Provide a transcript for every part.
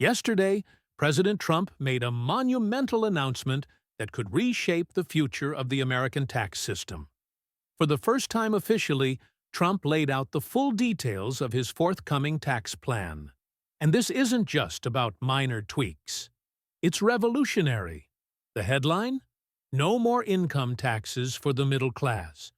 Yesterday, President Trump made a monumental announcement that could reshape the future of the American tax system. For the first time officially, Trump laid out the full details of his forthcoming tax plan. And this isn't just about minor tweaks. It's revolutionary. The headline? No more income taxes for the middle class.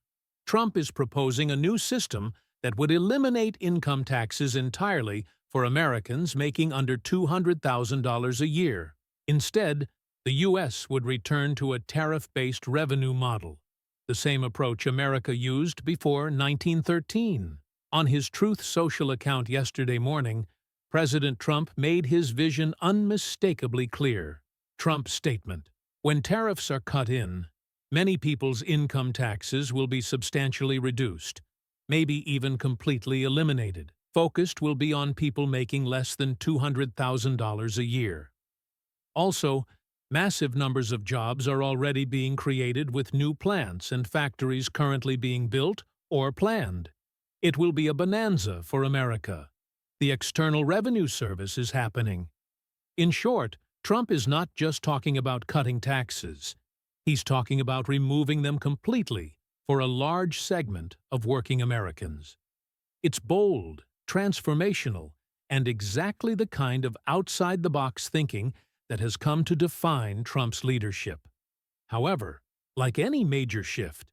Trump is proposing a new system that would eliminate income taxes entirely for Americans making under $200,000 a year. Instead, the U.S. would return to a tariff-based revenue model, the same approach America used before 1913. On his Truth Social account yesterday morning, President Trump made his vision unmistakably clear. Trump's statement: when tariffs are cut in, many people's income taxes will be substantially reduced, maybe even completely eliminated. Focused will be on people making less than $200,000 a year. Also, massive numbers of jobs are already being created with new plants and factories currently being built or planned. It will be a bonanza for America. The External Revenue Service is happening. In short, Trump is not just talking about cutting taxes. He's talking about removing them completely for a large segment of working Americans. It's bold, transformational, and exactly the kind of outside-the-box thinking that has come to define Trump's leadership. However, like any major shift,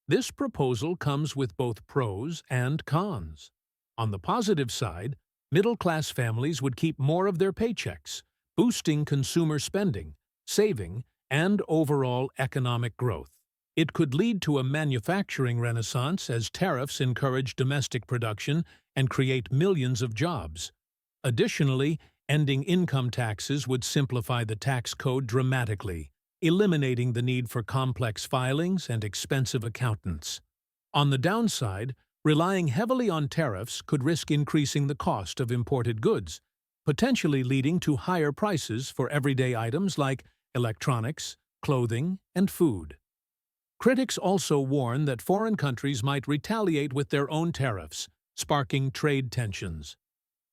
this proposal comes with both pros and cons. On the positive side, middle-class families would keep more of their paychecks, boosting consumer spending, saving, and overall economic growth. It could lead to a manufacturing renaissance as tariffs encourage domestic production and create millions of jobs. Additionally, ending income taxes would simplify the tax code dramatically, eliminating the need for complex filings and expensive accountants. On the downside, relying heavily on tariffs could risk increasing the cost of imported goods, potentially leading to higher prices for everyday items like electronics, clothing, and food. Critics also warn that foreign countries might retaliate with their own tariffs, sparking trade tensions.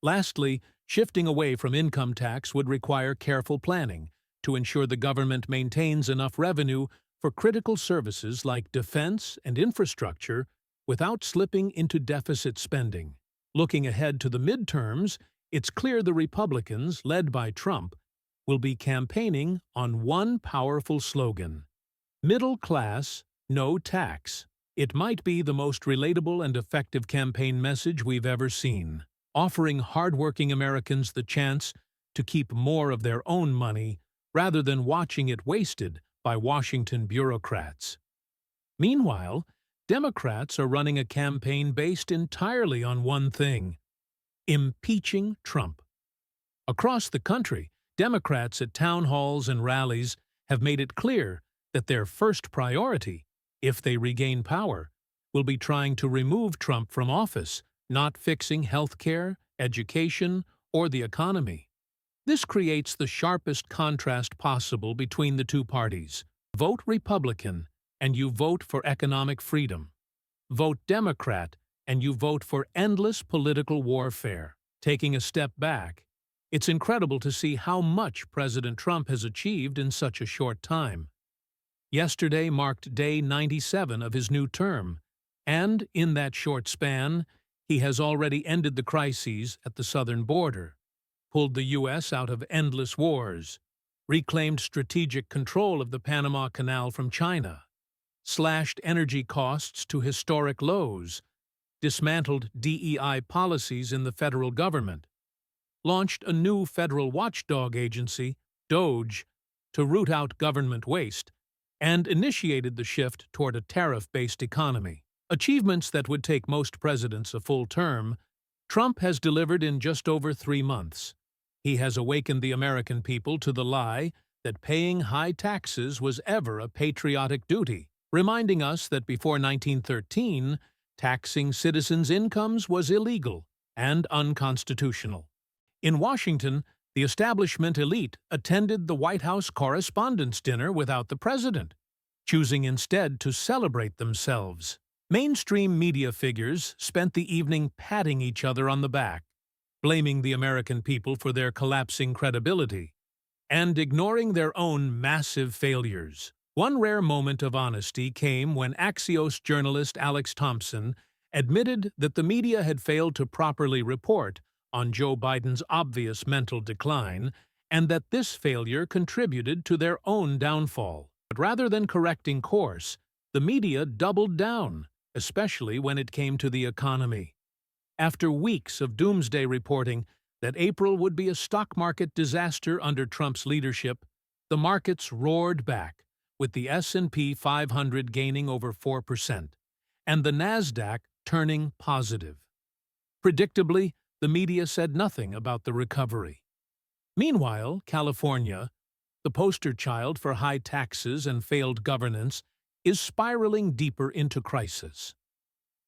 Lastly, shifting away from income tax would require careful planning to ensure the government maintains enough revenue for critical services like defense and infrastructure without slipping into deficit spending. Looking ahead to the midterms, it's clear the Republicans, led by Trump, will be campaigning on one powerful slogan: middle class, no tax. It might be the most relatable and effective campaign message we've ever seen, offering hardworking Americans the chance to keep more of their own money rather than watching it wasted by Washington bureaucrats. Meanwhile, Democrats are running a campaign based entirely on one thing: impeaching Trump. Across the country, Democrats at town halls and rallies have made it clear that their first priority, if they regain power, will be trying to remove Trump from office, not fixing health care, education, or the economy. This creates the sharpest contrast possible between the two parties. Vote Republican, and you vote for economic freedom. Vote Democrat, and you vote for endless political warfare. Taking a step back, it's incredible to see how much President Trump has achieved in such a short time. Yesterday marked day 97 of his new term, and in that short span, he has already ended the crises at the southern border, pulled the U.S. out of endless wars, reclaimed strategic control of the Panama Canal from China, slashed energy costs to historic lows, dismantled DEI policies in the federal government, launched a new federal watchdog agency, DOGE, to root out government waste, and initiated the shift toward a tariff-based economy. Achievements that would take most presidents a full term, Trump has delivered in just over 3 months. He has awakened the American people to the lie that paying high taxes was ever a patriotic duty, reminding us that before 1913, taxing citizens' incomes was illegal and unconstitutional. In Washington, the establishment elite attended the White House Correspondents' Dinner without the president, choosing instead to celebrate themselves. Mainstream media figures spent the evening patting each other on the back, blaming the American people for their collapsing credibility, and ignoring their own massive failures. One rare moment of honesty came when Axios journalist Alex Thompson admitted that the media had failed to properly report on Joe Biden's obvious mental decline and that this failure contributed to their own downfall. But rather than correcting course, the media doubled down, especially when it came to the economy. After weeks of doomsday reporting that April would be a stock market disaster under Trump's leadership, the markets roared back, with the S&P 500 gaining over 4% and the Nasdaq turning positive. Predictably, the media said nothing about the recovery. Meanwhile, California, the poster child for high taxes and failed governance, is spiraling deeper into crisis.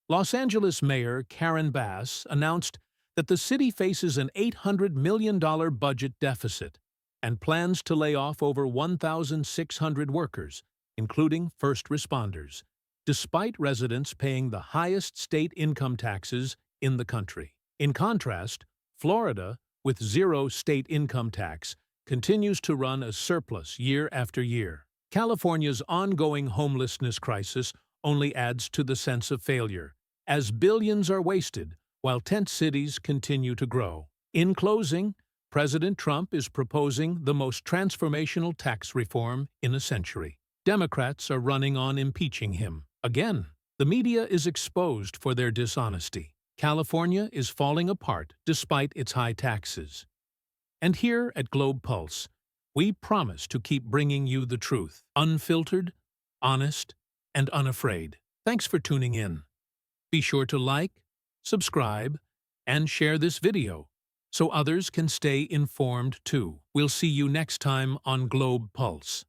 Los Angeles Mayor Karen Bass announced that the city faces an $800 million budget deficit and plans to lay off over 1,600 workers, including first responders, despite residents paying the highest state income taxes in the country. In contrast, Florida, with zero state income tax, continues to run a surplus year after year. California's ongoing homelessness crisis only adds to the sense of failure, as billions are wasted while tent cities continue to grow. In closing, President Trump is proposing the most transformational tax reform in a century. Democrats are running on impeaching him. Again, the media is exposed for their dishonesty. California is falling apart despite its high taxes. And here at Globe Pulse, we promise to keep bringing you the truth, unfiltered, honest, and unafraid. Thanks for tuning in. Be sure to like, subscribe, and share this video so others can stay informed too. We'll see you next time on Globe Pulse.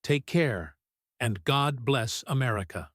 Take care, and God bless America.